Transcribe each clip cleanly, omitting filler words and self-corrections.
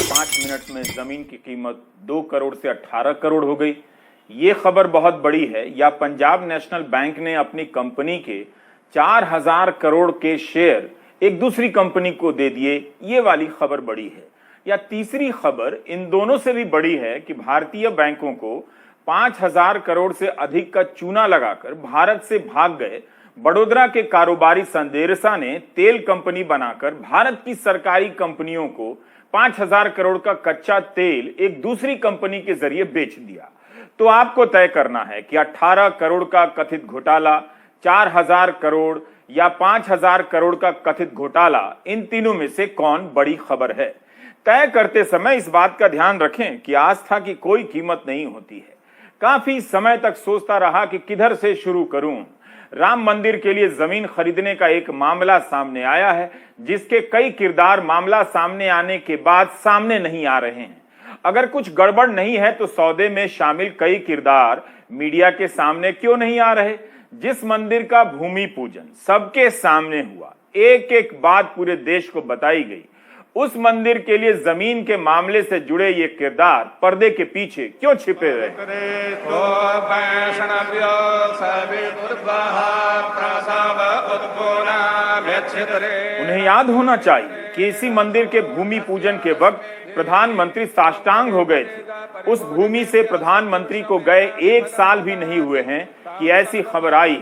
5 minute में जमीन की कीमत 2 करोड़ से 18 करोड़ हो गई। ये खबर बहुत बड़ी है। या पंजाब नेशनल बैंक ने अपनी कंपनी के 4000 करोड़ के शेयर एक दूसरी कंपनी को दे दिए, ये वाली खबर बड़ी है। या तीसरी खबर इन दोनों से भी बड़ी है कि भारतीय बैंकों को 5000 करोड़ से अधिक का चूना लगाकर भारत से भाग गए बड़ोदरा के कारोबारी संदेरसा ने तेल कंपनी बनाकर भारत की सरकारी कंपनियों को 5000 करोड़ का कच्चा तेल एक दूसरी कंपनी के जरिए बेच दिया। तो आपको तय करना है कि 18 करोड़ का कथित घोटाला, 4000 करोड़ या 5000 करोड़ का कथित घोटाला, इन तीनों में से कौन बड़ी खबर है। तय करते समय इस बात का ध्यान रखें कि आस्था की कोई कीमत नहीं होती है। काफी समय तक सोचता रहा कि किधर से शुरू करूं। राम मंदिर के लिए जमीन खरीदने का एक मामला सामने आया है, जिसके कई किरदार मामला सामने आने के बाद सामने नहीं आ रहे हैं। अगर कुछ गड़बड़ नहीं है तो सौदे में शामिल कई किरदार मीडिया के सामने क्यों नहीं आ रहे। जिस मंदिर का भूमि पूजन सबके सामने हुआ, एक एक बात पूरे देश को बताई गई, उस मंदिर के लिए जमीन के मामले से जुड़े ये किरदार पर्दे के पीछे क्यों छिपे रहे। उन्हें याद होना चाहिए कि इसी मंदिर के भूमि पूजन के वक्त प्रधानमंत्री साष्टांग हो गए थे। उस भूमि से प्रधानमंत्री को गए 1 साल भी नहीं हुए हैं कि ऐसी खबर आई।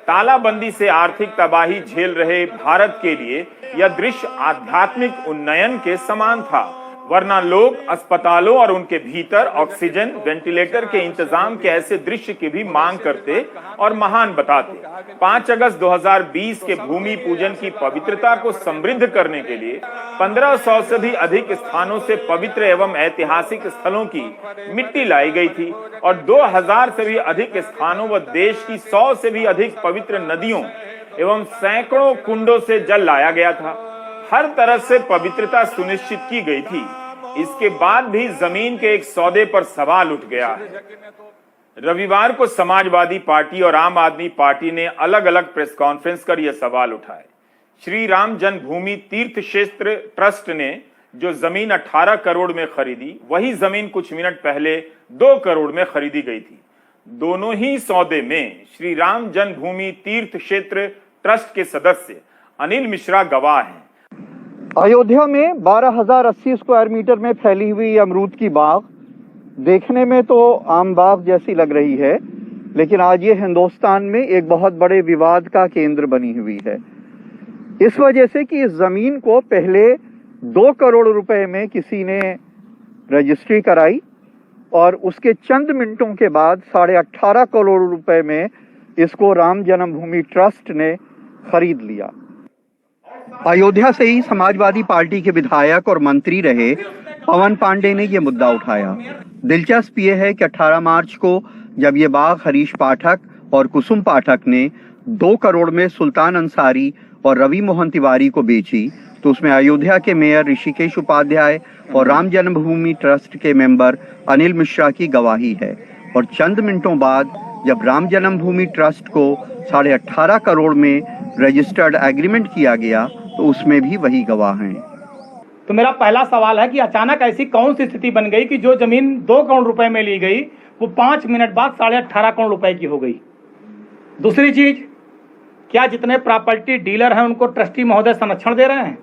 तालाबंदी से आर्थिक तबाही झेल रहे भारत के लिए यह दृश्य आध्यात्मिक उन्नयन के समान था, वरना लोग अस्पतालों और उनके भीतर ऑक्सीजन, वेंटिलेटर के इंतजाम के ऐसे दृश्य की भी मांग करते और महान बताते। 5 अगस्त 2020 के भूमि पूजन की पवित्रता को समृद्ध करने के लिए 1500 से भी अधिक स्थानों से पवित्र एवं ऐतिहासिक स्थलों की मिट्टी लाई गई थी और 2000 से भी अधिक स्थानों व देश की 100 से भी अधिक पवित्र नदियों एवं सैकड़ों कुंडों से जल लाया गया था। हर तरह से पवित्रता सुनिश्चित की गई थी। इसके बाद भी जमीन के एक सौदे पर सवाल उठ गया है। रविवार को समाजवादी पार्टी और आम आदमी पार्टी ने अलग अलग प्रेस कॉन्फ्रेंस कर यह सवाल उठाए। श्री राम जन्मभूमि तीर्थ क्षेत्र ट्रस्ट ने जो जमीन 18 करोड़ में खरीदी, वही जमीन कुछ मिनट पहले 2 करोड़ में खरीदी गई थी। दोनों ही सौदे में श्री राम जन्मभूमि तीर्थ क्षेत्र ट्रस्ट के सदस्य अनिल मिश्रा गवाह हैं। अयोध्या में 12,080 स्क्वायर मीटर में फैली हुई अमरूद की बाग देखने में तो आम बाग जैसी लग रही है, लेकिन आज ये हिंदुस्तान में एक बहुत बड़े विवाद का केंद्र बनी हुई है। इस वजह से कि इस जमीन को पहले 2 करोड़ रुपए में किसी ने रजिस्ट्री कराई और उसके चंद मिनटों के बाद 18.5 करोड़ रुपए में इसको राम जन्मभूमि ट्रस्ट ने खरीद लिया। अयोध्या से ही समाजवादी पार्टी के विधायक और मंत्री रहे पवन पांडे ने यह मुद्दा उठाया। दिलचस्प ये है कि 18 मार्च को जब ये बाग हरीश पाठक और कुसुम पाठक ने 2 करोड़ में सुल्तान अंसारी और रवि मोहन तिवारी को बेची, तो उसमें अयोध्या के मेयर ऋषिकेश उपाध्याय और राम जन्मभूमि ट्रस्ट के मेंबर अनिल मिश्रा की गवाही है। और चंद मिनटों बाद जब राम जन्मभूमि ट्रस्ट को 18.5 करोड़ में रजिस्टर्ड एग्रीमेंट किया गया, तो उसमें भी वही गवाह हैं। तो मेरा पहला सवाल है कि अचानक ऐसी कौन सी स्थिति बन गई कि जो जमीन 2 करोड़ रुपए में ली गई वो 5 मिनट बाद 18.5 करोड़ रुपए की हो गई। दूसरी चीज, क्या जितने प्रॉपर्टी डीलर हैं उनको ट्रस्टी महोदय संरक्षण दे रहे हैं?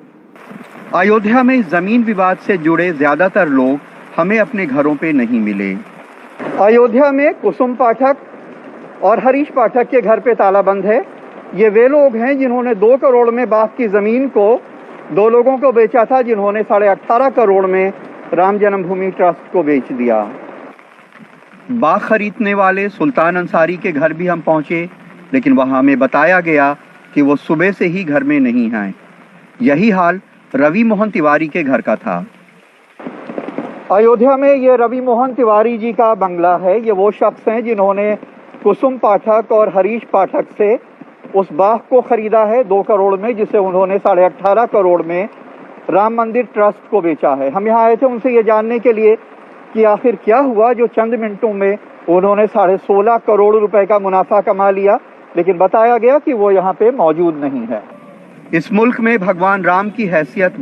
अयोध्या में जमीन विवाद से जुड़े ज्यादातर लोग हमें अपने घरों पे नहीं मिले। अयोध्या में कुसुम पाठक और हरीश पाठक के घर पे ताला बंद है। ये वे लोग हैं जिन्होंने 2 करोड़ में बाग की जमीन को 2 लोगों को बेचा था, जिन्होंने 18.5 करोड़ में राम जन्मभूमि ट्रस्ट को बेच दिया। बाग खरीदने वाले सुल्तान अंसारी के घर भी हम पहुंचे, लेकिन वहां हमें बताया गया कि वो सुबह से ही घर में नहीं हैं। यही हाल रवि मोहन तिवारी के घर का था। अयोध्या में ये रवि मोहन तिवारी जी का बंगला है। ये वो शख्स हैं जिन्होंने कुसुम पाठक और हरीश पाठक से उस बाग को खरीदा है 2 करोड़ में, जिसे उन्होंने 18.5 करोड़ में राम मंदिर ट्रस्ट को बेचा है। हम यहाँ आए थे उनसे ये जानने के लिए कि आखिर क्या हुआ जो चंद मिनटों में उन्होंने 16.5 करोड़ रुपए का मुनाफा कमा लिया, लेकिन बताया गया कि वो यहाँ पे मौजूद नहीं है। इस मुल्क में भगवान राम की हैसियत